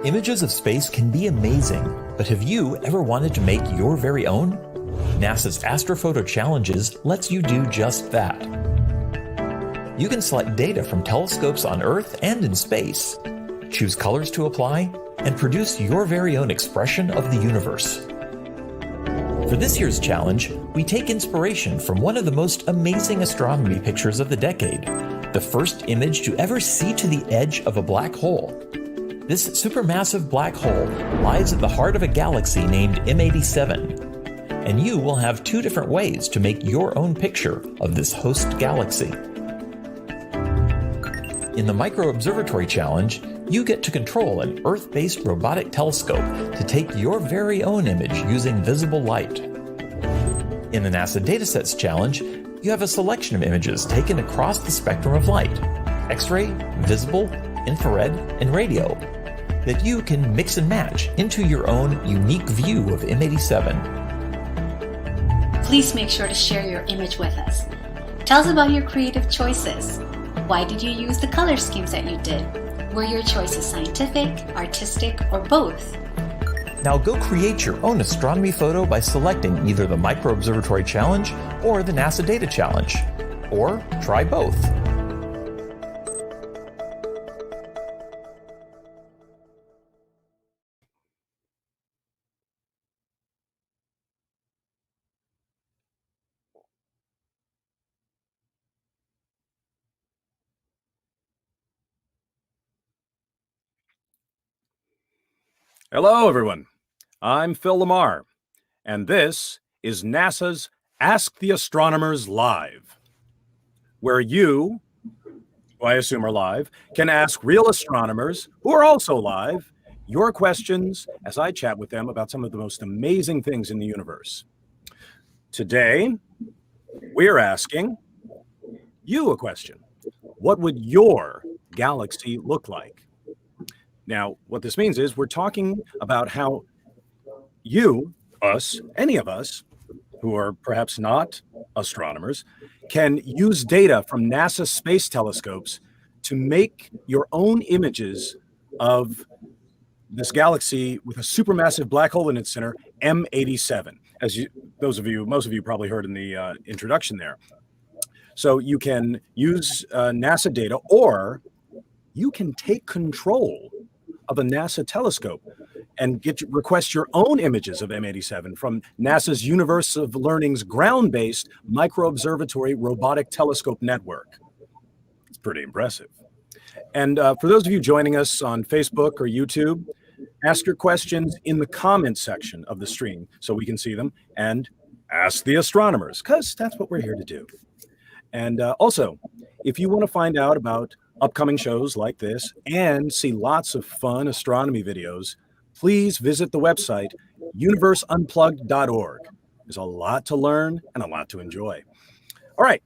Images of space can be amazing, but have you ever wanted to make your very own? NASA's Astrophoto Challenges lets you do just that. You can select data from telescopes on Earth and in space, choose colors to apply, and produce your very own expression of the universe. For this year's challenge, we take inspiration from one of the most amazing astronomy pictures of the decade, the first image to ever see to the edge of a black hole. This supermassive black hole lies at the heart of a galaxy named M87, and you will have two different ways to make your own picture of this host galaxy. In the Micro Observatory Challenge, you get to control an Earth-based robotic telescope to take your very own image using visible light. In the NASA Datasets Challenge, you have a selection of images taken across the spectrum of light, X-ray, visible, infrared, and radio, that you can mix and match into your own unique view of M87. Please make sure to share your image with us. Tell us about your creative choices. Why did you use the color schemes that you did? Were your choices scientific, artistic, or both? Now go create your own astronomy photo by selecting either the Micro Observatory Challenge or the NASA Data Challenge. Or try both. Hello, everyone. I'm Phil Lamar, and this is NASA's Ask the Astronomers Live, where you, who I assume are live, can ask real astronomers who are also live your questions as I chat with them about some of the most amazing things in the universe. Today, we're asking you a question. What would your galaxy look like? Now, what this means is we're talking about how you, us, any of us, who are perhaps not astronomers, can use data from NASA space telescopes to make your own images of this galaxy with a supermassive black hole in its center, M87. As most of you probably heard in the introduction there. So you can use NASA data, or you can take control of a NASA telescope and request your own images of M87 from NASA's Universe of Learning's ground-based Micro Observatory Robotic Telescope Network. It's pretty impressive. And for those of you joining us on Facebook or YouTube, ask your questions in the comments section of the stream so we can see them, and ask the astronomers, because that's what we're here to do. And also, if you want to find out about upcoming shows like this and see lots of fun astronomy videos, please visit the website universeunplugged.org. There's a lot to learn and a lot to enjoy. All right.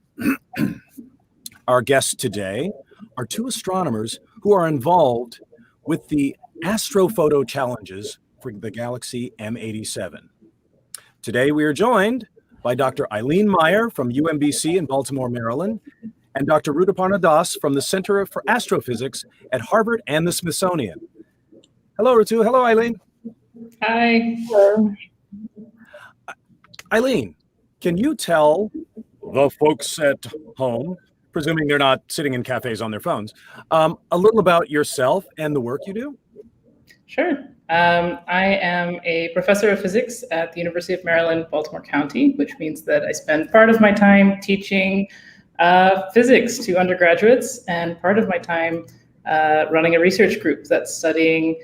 Our guests today are two astronomers who are involved with the Astrophoto challenges for the galaxy M87. Today we are joined by Dr. Eileen Meyer from UMBC in Baltimore, Maryland, and Dr. Rutuparna Das from the Center for Astrophysics at Harvard and the Smithsonian. Hello, Rutu. Hello, Eileen. Hi. Hello. Eileen, can you tell the folks at home, presuming they're not sitting in cafes on their phones, a little about yourself and the work you do? Sure. I am a professor of physics at the University of Maryland, Baltimore County, which means that I spend part of my time teaching physics to undergraduates and part of my time running a research group that's studying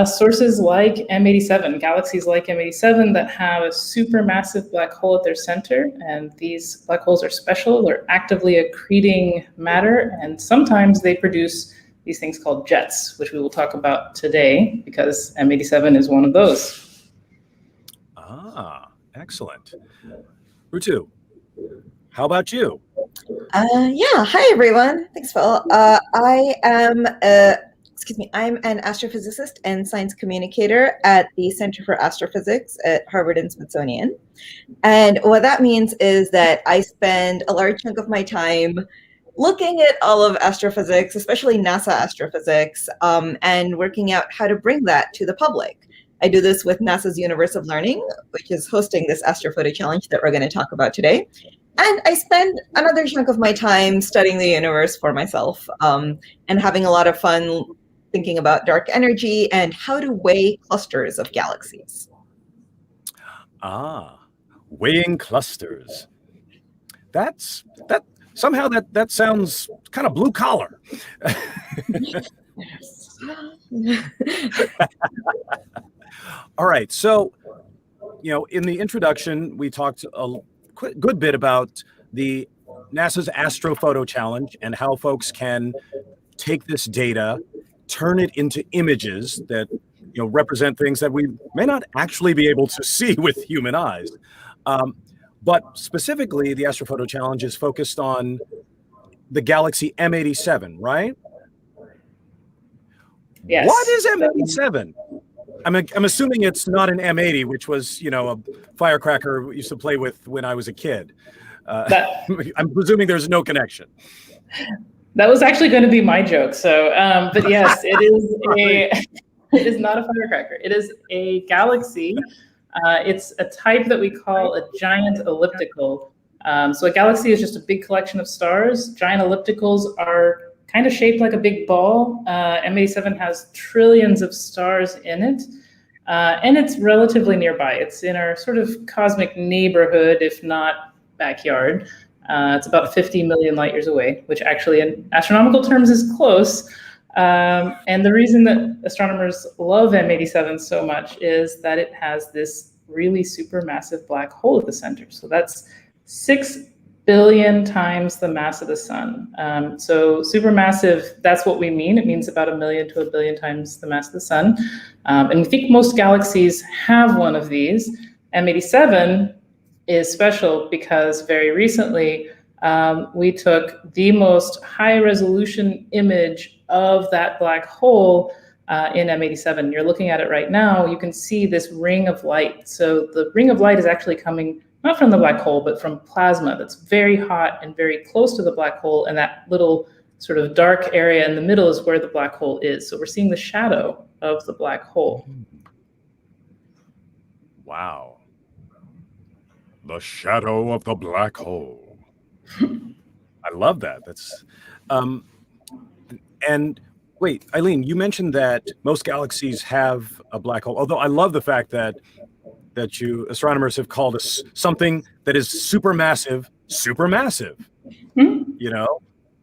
sources like M87, galaxies like M87 that have a supermassive black hole at their center. And these black holes are special. They're actively accreting matter, and sometimes they produce these things called jets, which we will talk about today because M87 is one of those. Ah, excellent. Rutu, how about you? Yeah, hi everyone. Thanks, Phil. I'm an astrophysicist and science communicator at the Center for Astrophysics at Harvard and Smithsonian. And what that means is that I spend a large chunk of my time looking at all of astrophysics, especially NASA astrophysics, and working out how to bring that to the public. I do this with NASA's Universe of Learning, which is hosting this Astrophoto challenge that we're going to talk about today. And I spend another chunk of my time studying the universe for myself, and having a lot of fun thinking about dark energy and how to weigh clusters of galaxies. Ah, weighing clusters. Somehow that sounds kind of blue collar. All right, so in the introduction, we talked a good bit about the NASA's Astrophoto challenge and how folks can take this data, turn it into images that represent things that we may not actually be able to see with human eyes. But specifically, the Astrophoto challenge is focused on the galaxy M87, right? Yes. What is M87? I'm assuming it's not an M80, which was, a firecracker we used to play with when I was a kid. I'm presuming there's no connection. That was actually going to be my joke. So, but yes, it is not a firecracker. It is a galaxy. It's a type that we call a giant elliptical. So a galaxy is just a big collection of stars. Giant ellipticals are kind of shaped like a big ball. M87 has trillions of stars in it, and it's relatively nearby. It's in our sort of cosmic neighborhood, if not backyard. It's about 50 million light years away, which actually in astronomical terms is close. And the reason that astronomers love M87 so much is that it has this really supermassive black hole at the center. So that's 6 billion times the mass of the sun. So supermassive, that's what we mean. It means about 1 million to 1 billion times the mass of the sun. And we think most galaxies have one of these. M87 is special because very recently we took the most high resolution image of that black hole in M87. You're looking at it right now. You can see this ring of light. So the ring of light is actually coming not from the black hole, but from plasma that's very hot and very close to the black hole. And that little sort of dark area in the middle is where the black hole is. So we're seeing the shadow of the black hole. Wow. The shadow of the black hole. I love that. That's and wait, Eileen, you mentioned that most galaxies have a black hole. Although I love the fact that you astronomers have called us something that is supermassive. Mm-hmm.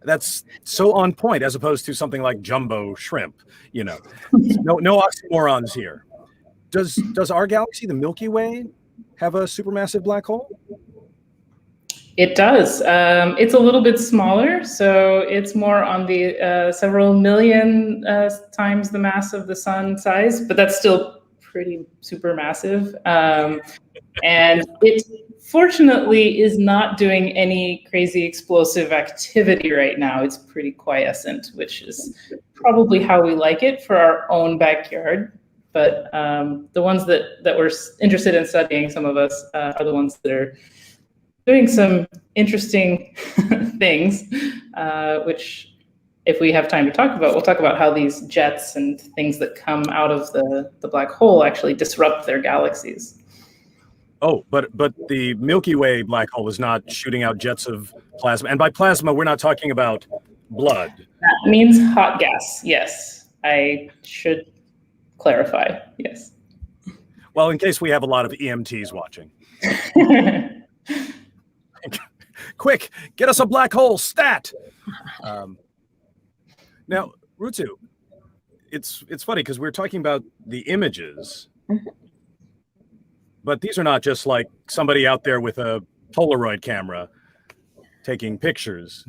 That's so on point as opposed to something like jumbo shrimp. No oxymorons here. Does our galaxy, the Milky Way, have a supermassive black hole? It does. It's a little bit smaller, so it's more on the several million times the mass of the sun size, but that's still pretty supermassive. And it fortunately is not doing any crazy explosive activity right now. It's pretty quiescent, which is probably how we like it for our own backyard. But the ones that we're interested in studying, some of us, are the ones that are doing some interesting things, which if we have time to talk about, we'll talk about how these jets and things that come out of the black hole actually disrupt their galaxies. Oh, but the Milky Way black hole is not shooting out jets of plasma. And by plasma, we're not talking about blood. That means hot gas, yes. I should clarify, yes. Well, in case we have a lot of EMTs watching. Quick, get us a black hole stat. Now, Rutu, it's funny because we're talking about the images, but these are not just like somebody out there with a Polaroid camera taking pictures.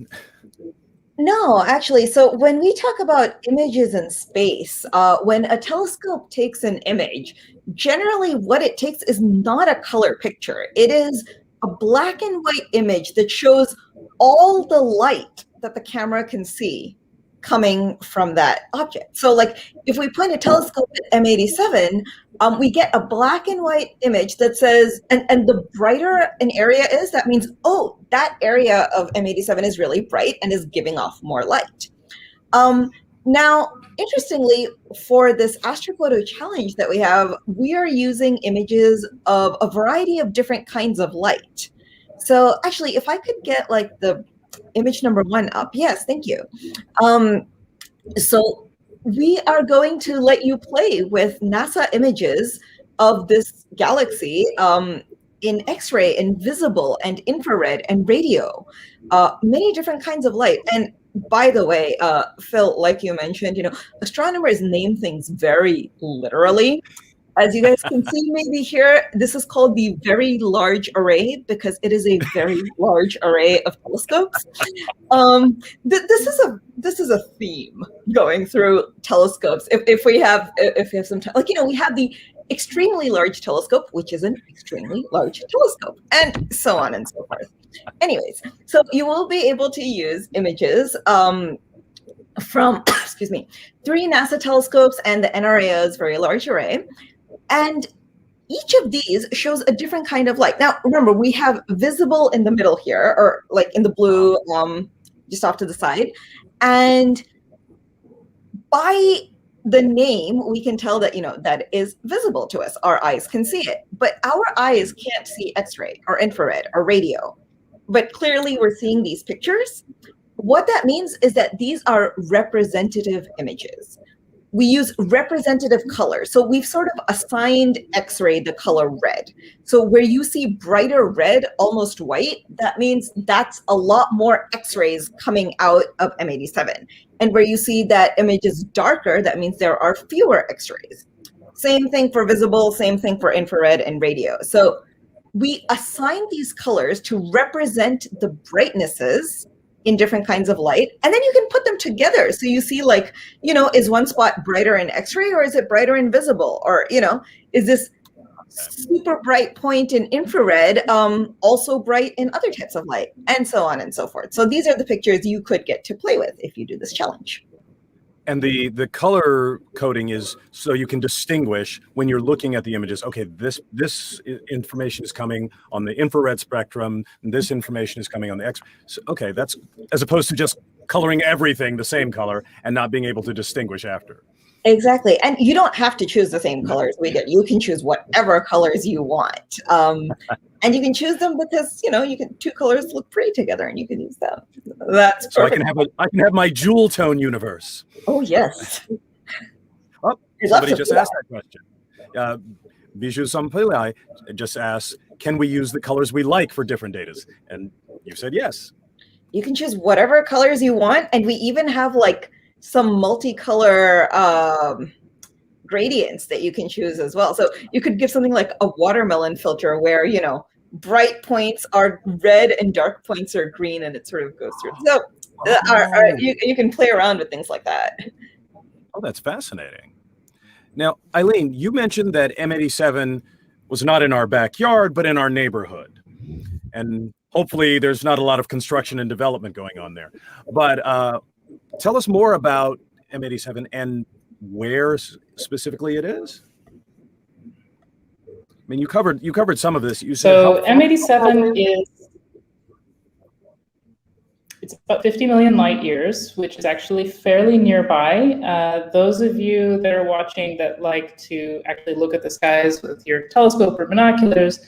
No, actually, so when we talk about images in space, when a telescope takes an image, generally what it takes is not a color picture. It is a black and white image that shows all the light that the camera can see. coming from that object. So like if we point a telescope at M87, we get a black and white image that says, and the brighter an area is, that means, oh, that area of M87 is really bright and is giving off more light. Now, interestingly, for this Astrophoto challenge that we have, we are using images of a variety of different kinds of light. So actually, if I could get like the image number 1 up. Yes, thank you. So we are going to let you play with NASA images of this galaxy in X-ray and visible and infrared and radio, many different kinds of light. And by the way, Phil, like you mentioned, astronomers name things very literally. As you guys can see maybe here, this is called the Very Large Array because it is a very large array of telescopes. This is a theme going through telescopes. If we have some time, we have the extremely large telescope, which is an extremely large telescope, and so on and so forth. Anyways, so you will be able to use images from, excuse me, 3 NASA telescopes and the NRAO's Very Large Array. And each of these shows a different kind of light. Now, remember, we have visible in the middle here, or like in the blue, just off to the side. And by the name, we can tell that, that is visible to us. Our eyes can see it. But our eyes can't see X-ray or infrared or radio. But clearly, we're seeing these pictures. What that means is that these are representative images. We use representative color. So we've sort of assigned X-ray the color red. So where you see brighter red, almost white, that means that's a lot more X-rays coming out of M87. And where you see that image is darker, that means there are fewer X-rays. Same thing for visible, same thing for infrared and radio. So we assign these colors to represent the brightnesses in different kinds of light, and then you can put them together. So you see, like, is one spot brighter in X-ray or is it brighter in visible? Or, is this super bright point in infrared also bright in other types of light, and so on and so forth. So these are the pictures you could get to play with if you do this challenge. And the color coding is so you can distinguish when you're looking at the images. Okay, this information is coming on the infrared spectrum, and this information is coming on the X. So, okay, that's as opposed to just coloring everything the same color and not being able to distinguish after. Exactly, and you don't have to choose the same colors we did. You can choose whatever colors you want, and you can choose them because two colors look pretty together, and you can use them. That's so perfect. I can have my jewel tone universe. Oh yes. Oh, somebody just asked that question. Bijou Sampilai just asked, can we use the colors we like for different datas? And you said yes. You can choose whatever colors you want, and we even have like some multicolor gradients that you can choose as well. So you could give something like a watermelon filter where, bright points are red and dark points are green, and it sort of goes through. So you can play around with things like that. Oh, that's fascinating. Now, Eileen, you mentioned that M87 was not in our backyard, but in our neighborhood. And hopefully there's not a lot of construction and development going on there. But tell us more about M87 and where specifically it is. I mean, you covered some of this. You said so M87 it's about 50 million light years, which is actually fairly nearby. Those of you that are watching that like to actually look at the skies with your telescope or binoculars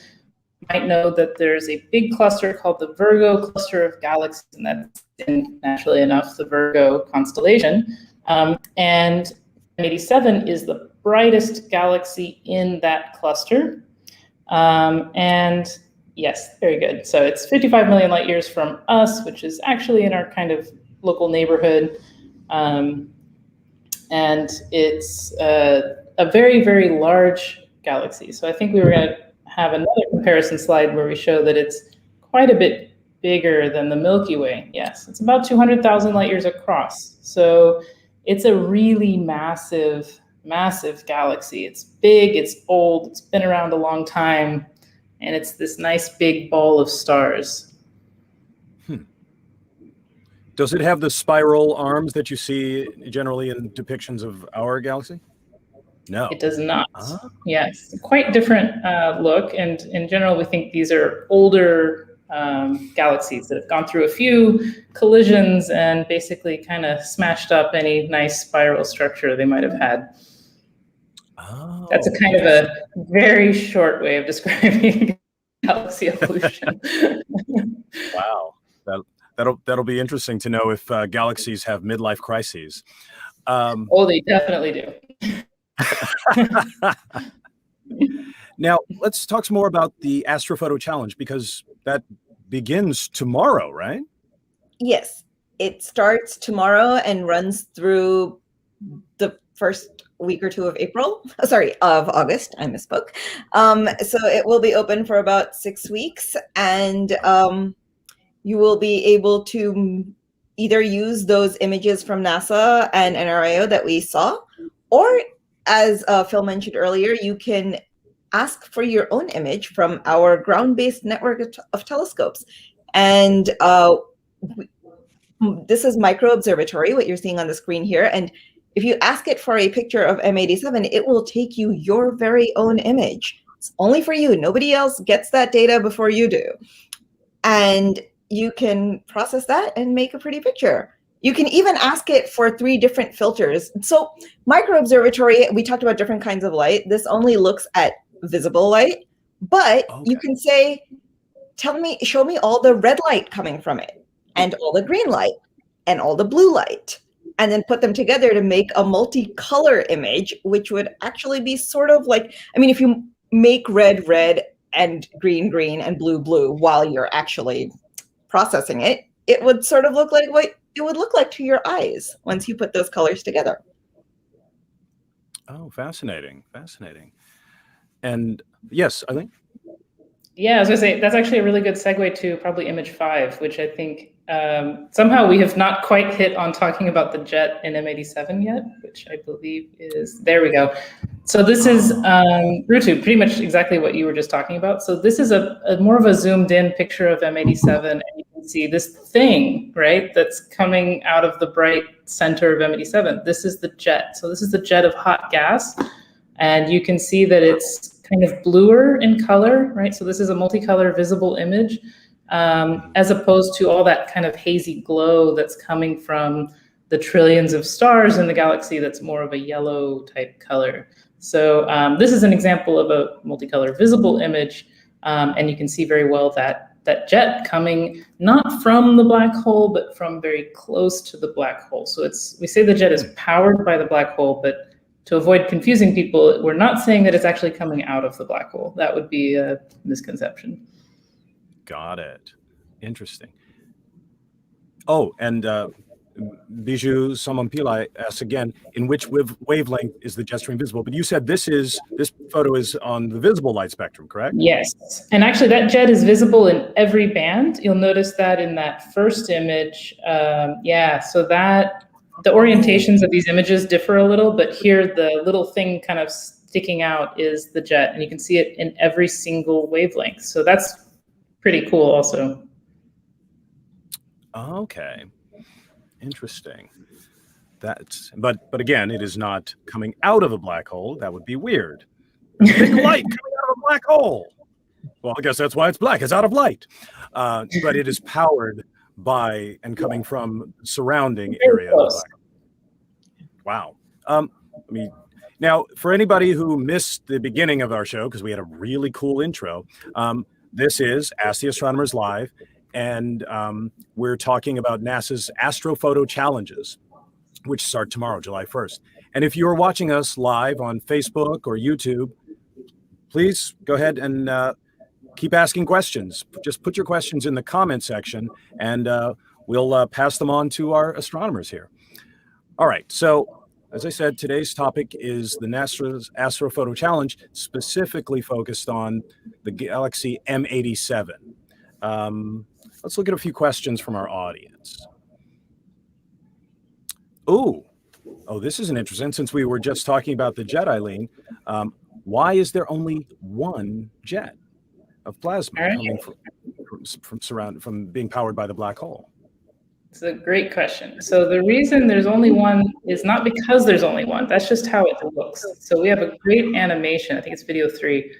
might know that there's a big cluster called the Virgo cluster of galaxies, and that's in, naturally enough, the Virgo constellation. And M87 is the brightest galaxy in that cluster. And yes, very good. So it's 55 million light years from us, which is actually in our kind of local neighborhood. And it's a very, very large galaxy. So I think we were going to have another comparison slide where we show that it's quite a bit bigger than the Milky Way. Yes, it's about 200,000 light years across. So it's a really massive, massive galaxy. It's big, it's old, it's been around a long time, and it's this nice big ball of stars. Does it have the spiral arms that you see generally in depictions of our galaxy? No. It does not. Ah. Yes, quite different look. And in general, we think these are older galaxies that have gone through a few collisions and basically kind of smashed up any nice spiral structure they might have had. Oh, that's a kind of a very short way of describing galaxy evolution. Wow, that'll be interesting to know if galaxies have midlife crises. Oh, they definitely do. Now, let's talk some more about the Astrophoto Challenge, because that begins tomorrow, right? Yes, it starts tomorrow and runs through the first week or two of of August. I misspoke. So it will be open for about 6 weeks, and you will be able to either use those images from NASA and NRIO that we saw, or as Phil mentioned earlier, you can ask for your own image from our ground-based network of telescopes. And this is Micro Observatory, what you're seeing on the screen here. And if you ask it for a picture of M87, it will take you your very own image. It's only for you. Nobody else gets that data before you do. And you can process that and make a pretty picture. You can even ask it for 3 different filters. So Micro Observatory, we talked about different kinds of light. This only looks at visible light, but you can say, show me all the red light coming from it, and all the green light, and all the blue light, and then put them together to make a multicolor image, which would actually be sort of like, I mean, if you make red, red, and green, green, and blue, blue while you're actually processing it, it would sort of look like what it would look like to your eyes once you put those colors together. Oh, fascinating, fascinating. And yes, I think. Yeah, I was gonna say, that's actually a really good segue to probably image 5, which I think somehow we have not quite hit on talking about the jet in M87 yet, which I believe is, there we go. So this is, Rutu, pretty much exactly what you were just talking about. So this is a more of a zoomed in picture of M87, and you can see this thing, right, that's coming out of the bright center of M87. This is the jet. So this is the jet of hot gas. And you can see that it's kind of bluer in color, right? So this is a multicolor visible image, as opposed to all that kind of hazy glow that's coming from the trillions of stars in the galaxy that's more of a yellow type color. So this is an example of a multicolor visible image, and you can see very well that jet coming not from the black hole, but from very close to the black hole. So we say the jet is powered by the black hole, but to avoid confusing people, we're not saying that it's actually coming out of the black hole. That would be a misconception. Got it. Interesting. Oh, and Bijou Samampilai asks again, in which wavelength is the jet stream visible? But you said this photo is on the visible light spectrum, correct? Yes. And actually that jet is visible in every band. You'll notice that in that first image. Yeah, so that the orientations of these images differ a little, but here the little thing kind of sticking out is the jet, and you can see it in every single wavelength. So that's pretty cool also. Okay. Interesting. But again, it is not coming out of a black hole. That would be weird. There's a big light coming out of a black hole. Well, I guess that's why it's black. It's out of light. But it is powered by and coming from surrounding area of the black hole. Wow. Now, for anybody who missed the beginning of our show, because we had a really cool intro, this is Ask the Astronomers Live, and we're talking about NASA's Astrophoto Challenges, which start tomorrow, July 1st. And if you're watching us live on Facebook or YouTube, please go ahead and keep asking questions. Just put your questions in the comment section, and we'll pass them on to our astronomers here. All right, so as I said, today's topic is the NASA's Astrophoto Challenge, specifically focused on the galaxy M87. Let's look at a few questions from our audience. Oh, this is an interesting, since we were just talking about the jet, Eileen. Why is there only one jet of plasma coming from being powered by the black hole? It's a great question. So the reason there's only one is not because there's only one. That's just how it looks. So we have a great animation, I think it's video 3,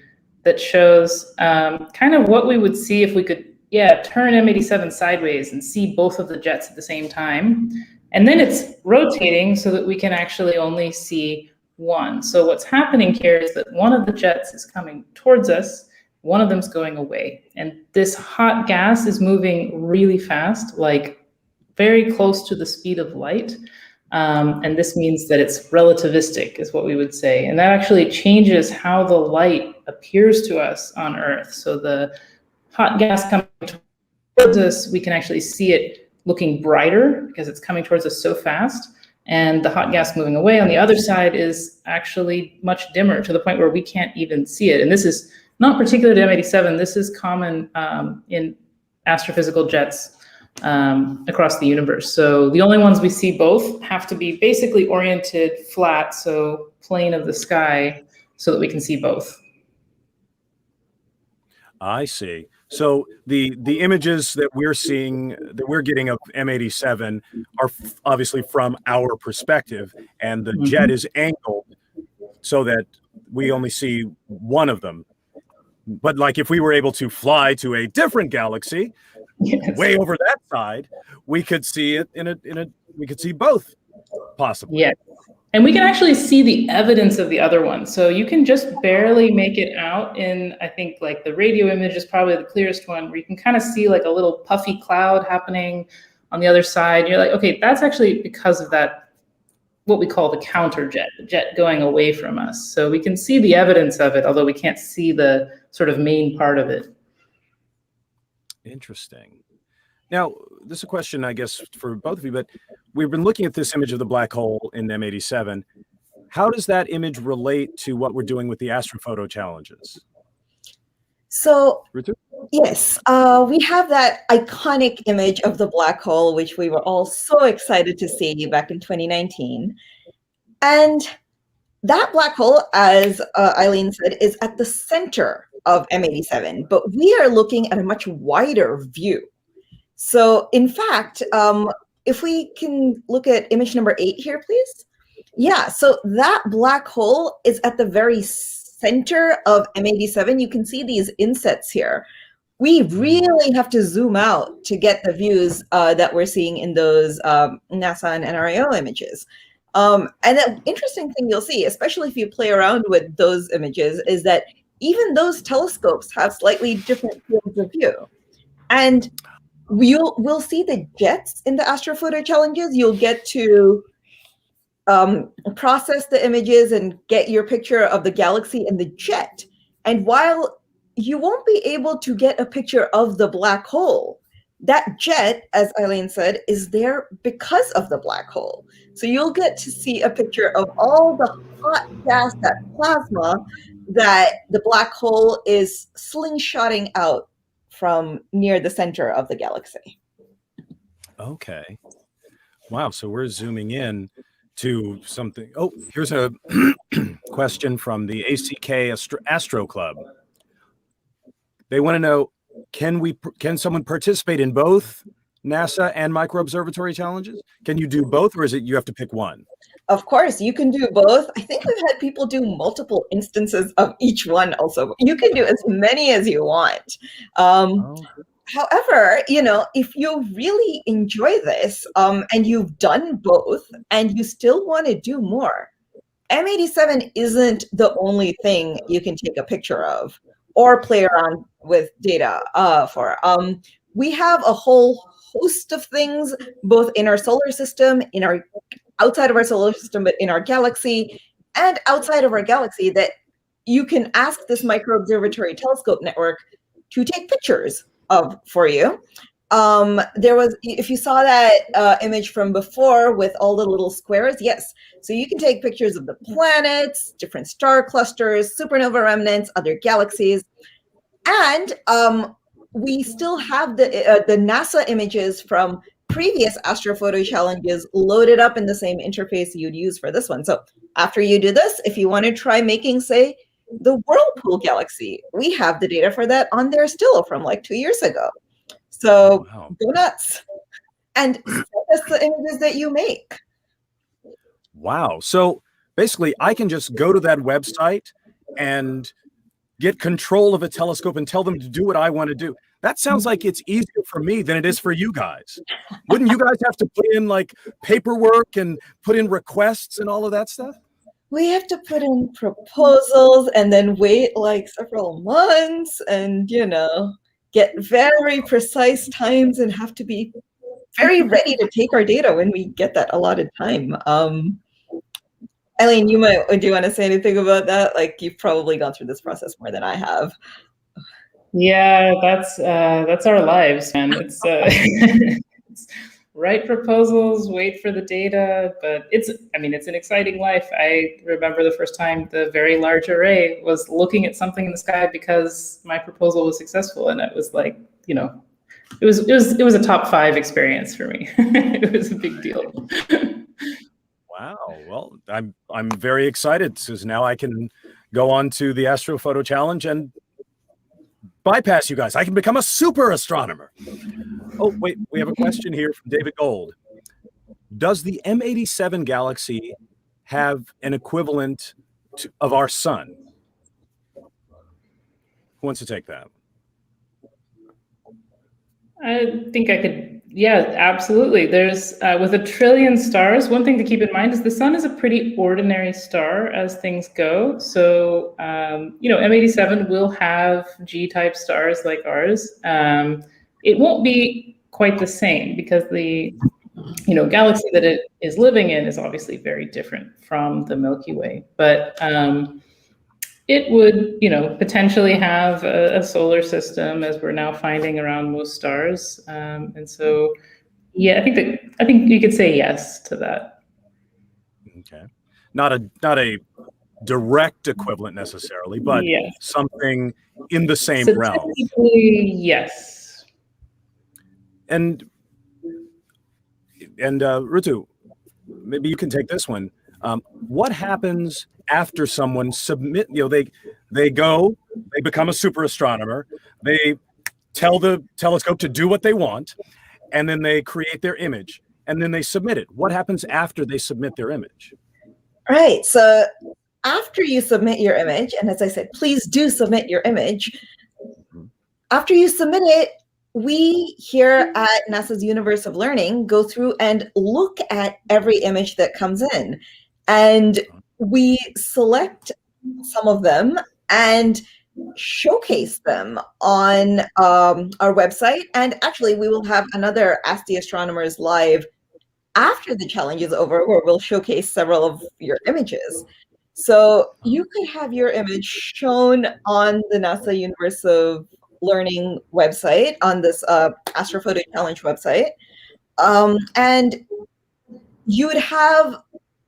that shows kind of what we would see if we could, turn M87 sideways and see both of the jets at the same time. And then it's rotating so that we can actually only see one. So what's happening here is that one of the jets is coming towards us, one of them's going away. And this hot gas is moving really fast, like very close to the speed of light. And this means that it's relativistic, is what we would say. And that actually changes how the light appears to us on Earth. So the hot gas coming towards us, we can actually see it looking brighter because it's coming towards us so fast. And the hot gas moving away on the other side is actually much dimmer, to the point where we can't even see it. And this is not particular to M87. This is common in astrophysical jets across the universe. So the only ones we see both have to be basically oriented flat, so plane of the sky, so that we can see both. I see. So the images that we're seeing, that we're getting of M87 are obviously from our perspective, and the jet is angled so that we only see one of them. But like if we were able to fly to a different galaxy, way over that side, we could see it we could see both possibly. Yeah. And we can actually see the evidence of the other one. So you can just barely make it out in, I think, like the radio image is probably the clearest one, where you can kind of see like a little puffy cloud happening on the other side. You're like, okay, that's actually because of that, what we call the counter jet, the jet going away from us. So we can see the evidence of it, although we can't see the sort of main part of it. Interesting. Now, this is a question, I guess, for both of you, but we've been looking at this image of the black hole in M87. How does that image relate to what we're doing with the Astrophoto challenges? So, Ritu? yes, we have that iconic image of the black hole, which we were all so excited to see back in 2019. And that black hole, as Eileen said, is at the center of M87, but we are looking at a much wider view. So in fact, if we can look at image number 8 here, please. Yeah, so that black hole is at the very center of M87. You can see these insets here. We really have to zoom out to get the views that we're seeing in those NASA and NRAO images. And the interesting thing you'll see, especially if you play around with those images, is that even those telescopes have slightly different fields of view. And we'll see the jets in the Astrophoto challenges. You'll get to process the images and get your picture of the galaxy and the jet. And while you won't be able to get a picture of the black hole, that jet, as Eileen said, is there because of the black hole. So you'll get to see a picture of all the hot gas, that plasma, that the black hole is slingshotting out from near the center of the galaxy. Okay. Wow. So we're zooming in to something. Oh, here's a question from the ACK Astro Club. They want to know, can someone participate in both NASA and micro observatory challenges? Can you do both, or is it you have to pick one? Of course, you can do both. I think we've had people do multiple instances of each one also. You can do as many as you want. However, if you really enjoy this and you've done both and you still want to do more, M87 isn't the only thing you can take a picture of or play around with data for. We have a whole host of things, both in our solar system, outside of our solar system, but in our galaxy, and outside of our galaxy, that you can ask this micro observatory telescope network to take pictures of for you. If you saw that image from before with all the little squares, yes. So you can take pictures of the planets, different star clusters, supernova remnants, other galaxies. And we still have the NASA images from previous Astrophoto challenges loaded up in the same interface you'd use for this one. So after you do this, if you want to try making, say, the Whirlpool galaxy, we have the data for that on there still from like 2 years ago. So Go nuts. and send us the images that you make. Wow. So basically, I can just go to that website and get control of a telescope and tell them to do what I want to do. That sounds like it's easier for me than it is for you guys. Wouldn't you guys have to put in like paperwork and put in requests and all of that stuff? We have to put in proposals and then wait like several months and, get very precise times and have to be very ready to take our data when we get that allotted time. Eileen, do you want to say anything about that? Like, you've probably gone through this process more than I have. Yeah, that's our lives, man. It's, it's write proposals, wait for the data, but it's an exciting life. I remember the first time the Very Large Array was looking at something in the sky because my proposal was successful, and it was like, it was a top 5 experience for me. It was a big deal. Wow. Well, I'm very excited because now I can go on to the Astrophoto Challenge and bypass you guys. I can become a super astronomer. Oh, wait, we have a question here from David Gold. Does the M87 galaxy have an equivalent of our sun? Who wants to take that? I think I could, yeah, absolutely. There's, with 1 trillion stars, one thing to keep in mind is the sun is a pretty ordinary star as things go. So, M87 will have G-type stars like ours. It won't be quite the same because the, galaxy that it is living in is obviously very different from the Milky Way. But it would, potentially have a solar system as we're now finding around most stars. And so, yeah, I think you could say yes to that. Okay. Not a direct equivalent necessarily, but yes, something in the same realm. Yes. And Ritu, maybe you can take this one. What happens after someone submit, they become a super astronomer, they tell the telescope to do what they want, and then they create their image, and then they submit it. What happens after they submit their image? Right. So after you submit your image, and as I said, please do submit your image. After you submit it, we here at NASA's Universe of Learning go through and look at every image that comes in. And we select some of them and showcase them on our website. And actually, we will have another Ask the Astronomers Live after the challenge is over, where we'll showcase several of your images. So you could have your image shown on the NASA Universe of Learning website, on this Astrophoto Challenge website. And you would have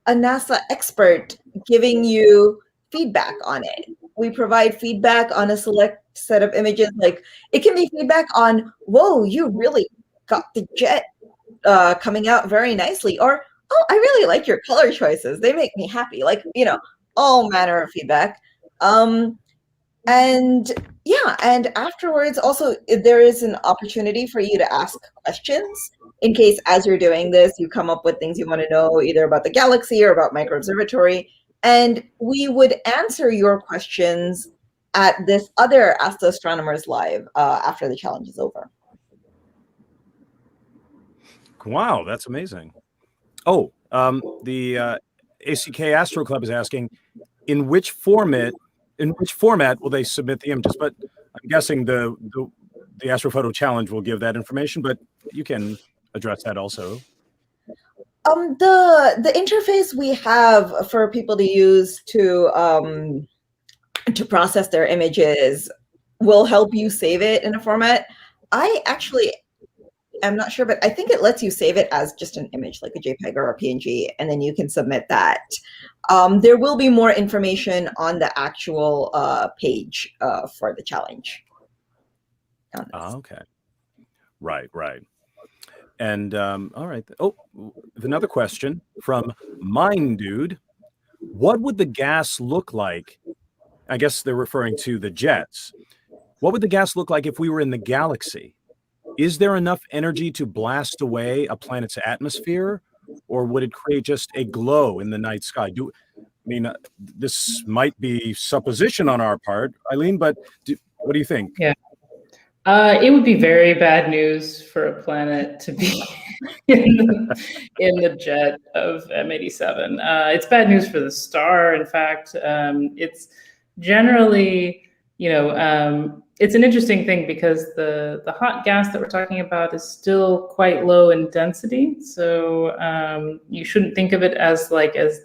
a NASA expert giving you feedback on it. We provide feedback on a select set of images. Like, it can be feedback on, whoa, you really got the jet coming out very nicely, or, oh, I really like your color choices. They make me happy. Like, all manner of feedback. And yeah, and afterwards also there is an opportunity for you to ask questions in case as you're doing this, you come up with things you want to know either about the galaxy or about microobservatory. And we would answer your questions at this other Ask the Astronomers Live after the challenge is over. Wow, that's amazing. Oh, the ACK Astro Club is asking, in which format will they submit the images? But I'm guessing the Astrophoto Challenge will give that information, but you can address that also. The interface we have for people to use to process their images will help you save it in a format. I actually am not sure, but I think it lets you save it as just an image, like a JPEG or a PNG, and then you can submit that. There will be more information on the actual page for the challenge. Okay. Right. And all right. Oh, another question from Mind Dude. What would the gas look like? I guess they're referring to the jets. What would the gas look like if we were in the galaxy? is there enough energy to blast away a planet's atmosphere, or would it create just a glow in the night sky? This might be supposition on our part, Eileen, but what do you think? Yeah. It would be very bad news for a planet to be in the jet of M87. It's bad news for the star. In fact, it's generally, it's an interesting thing because the hot gas that we're talking about is still quite low in density. So you shouldn't think of it as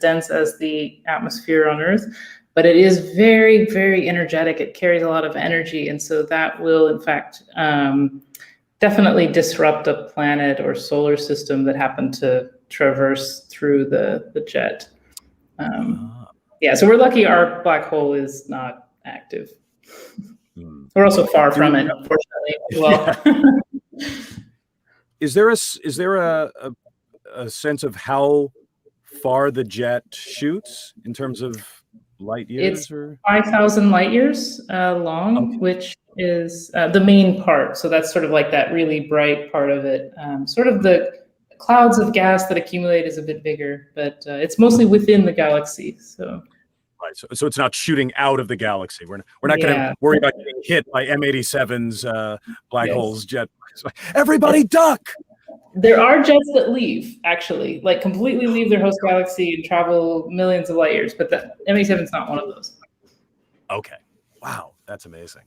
dense as the atmosphere on Earth. But it is very, very energetic. It carries a lot of energy. And so that will, in fact, definitely disrupt a planet or solar system that happened to traverse through the jet. Yeah, so we're lucky our black hole is not active. We're also far from it, unfortunately, as well. Is there a sense of how far the jet shoots in terms of light years? It's 5,000 light years long, okay, which is the main part. So that's sort of like that really bright part of it. Sort of the clouds of gas that accumulate is a bit bigger, but it's mostly within the galaxy. So. Right, so it's not shooting out of the galaxy. We're not going to worry about getting hit by M87's black holes jet. Everybody duck! There are jets that leave, actually, like completely leave their host galaxy and travel millions of light years, but the M87 is not one of those. Okay. Wow, that's amazing.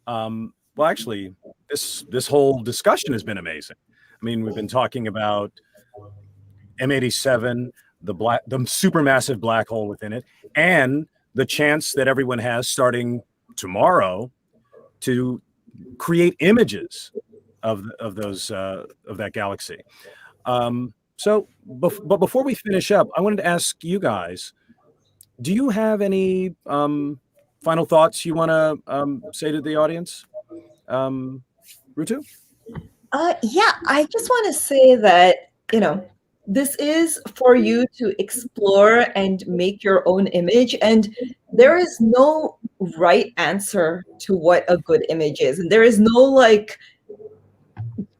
Well, actually, this whole discussion has been amazing. I mean, we've been talking about M87, the supermassive black hole within it, and the chance that everyone has starting tomorrow to create images of that galaxy. But before we finish up, I wanted to ask you guys, do you have any final thoughts you want to say to the audience? Rutu? Yeah, I just want to say that, this is for you to explore and make your own image. And there is no right answer to what a good image is. And there is no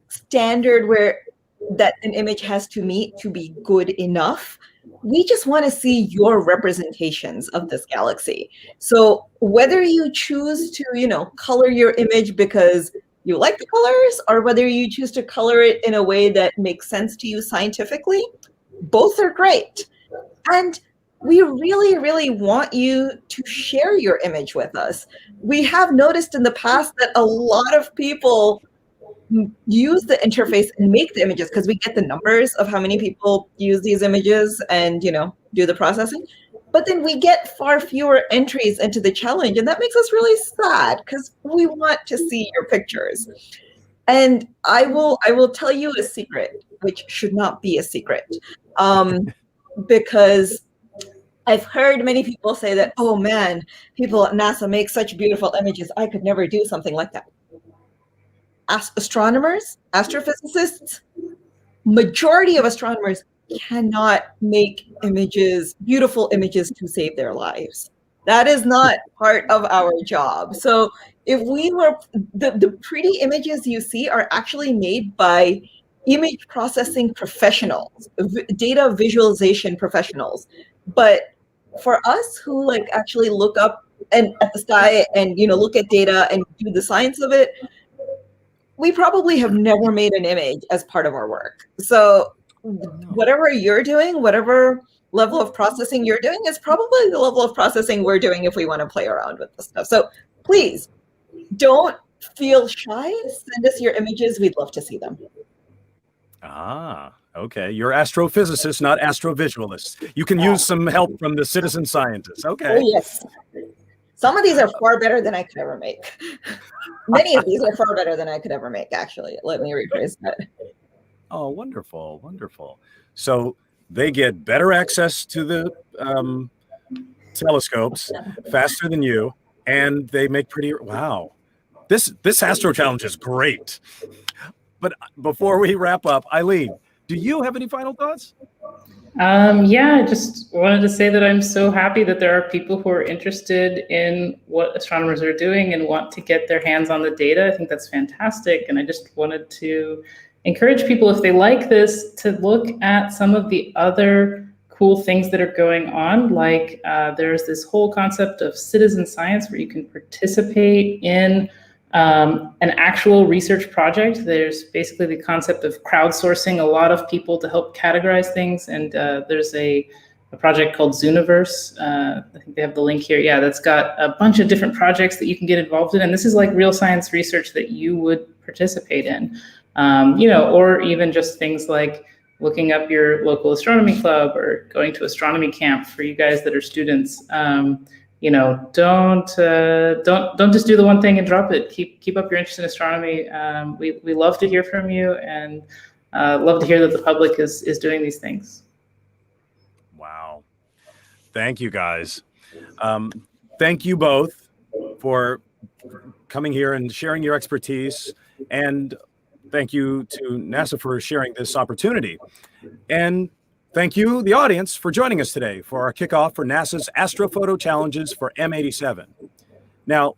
standard where that an image has to meet to be good enough. We just want to see your representations of this galaxy. So whether you choose to, color your image because you like the colors, or whether you choose to color it in a way that makes sense to you scientifically, both are great. And we really, really want you to share your image with us. We have noticed in the past that a lot of people use the interface and make the images because we get the numbers of how many people use these images and, do the processing. But then we get far fewer entries into the challenge, and that makes us really sad because we want to see your pictures. And I will tell you a secret, which should not be a secret, because I've heard many people say that, oh man, people at NASA make such beautiful images. I could never do something like that. Astronomers, astrophysicists, majority of astronomers cannot make images, beautiful images to save their lives. That is not part of our job. So if we were, the pretty images you see are actually made by image processing professionals, data visualization professionals. But for us who actually look up at the sky and look at data and do the science of it, we probably have never made an image as part of our work. So whatever you're doing, whatever level of processing you're doing is probably the level of processing we're doing if we want to play around with this stuff. So please don't feel shy. Send us your images. We'd love to see them. Ah, okay. You're astrophysicists, not astrovisualists. You can use some help from the citizen scientists. Okay. Oh, yes. Some of these are far better than I could ever make. Many of these are far better than I could ever make, actually. Let me rephrase that. Oh, wonderful, wonderful. So they get better access to the telescopes faster than you, and they make prettier. Wow. This Astro Challenge is great. But before we wrap up, Eileen, do you have any final thoughts? Yeah, I just wanted to say that I'm so happy that there are people who are interested in what astronomers are doing and want to get their hands on the data. I think that's fantastic. And I just wanted to encourage people, if they like this, to look at some of the other cool things that are going on. Like there's this whole concept of citizen science where you can participate in an actual research project. There's basically the concept of crowdsourcing a lot of people to help categorize things. And there's a project called Zooniverse. I think they have the link here. Yeah, that's got a bunch of different projects that you can get involved in. And this is like real science research that you would participate in, or even just things like looking up your local astronomy club or going to astronomy camp for you guys that are students. Don't just do the one thing and drop it. Keep up your interest in astronomy. We love to hear from you, and love to hear that the public is doing these things. Wow. Thank you, guys. Thank you both for coming here and sharing your expertise. And thank you to NASA for sharing this opportunity. And thank you, the audience, for joining us today for our kickoff for NASA's Astrophoto Challenges for M87. Now,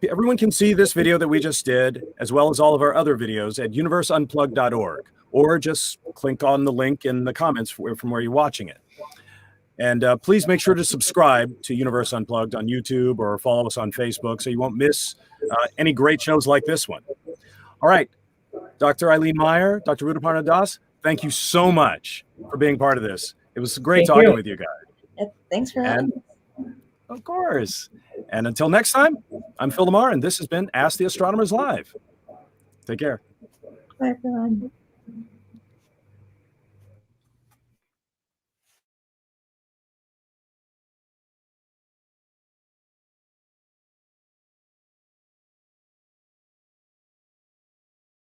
everyone can see this video that we just did, as well as all of our other videos at universeunplugged.org, or just click on the link in the comments from where you're watching it. And please make sure to subscribe to Universe Unplugged on YouTube or follow us on Facebook so you won't miss any great shows like this one. All right, Dr. Eileen Meyer, Dr. Rudaparna Das, thank you so much for being part of this. It was great talking with you guys. Yeah, thanks for having me. Of course. And until next time, I'm Phil Lamar, and this has been Ask the Astronomers Live. Take care. Bye, everyone.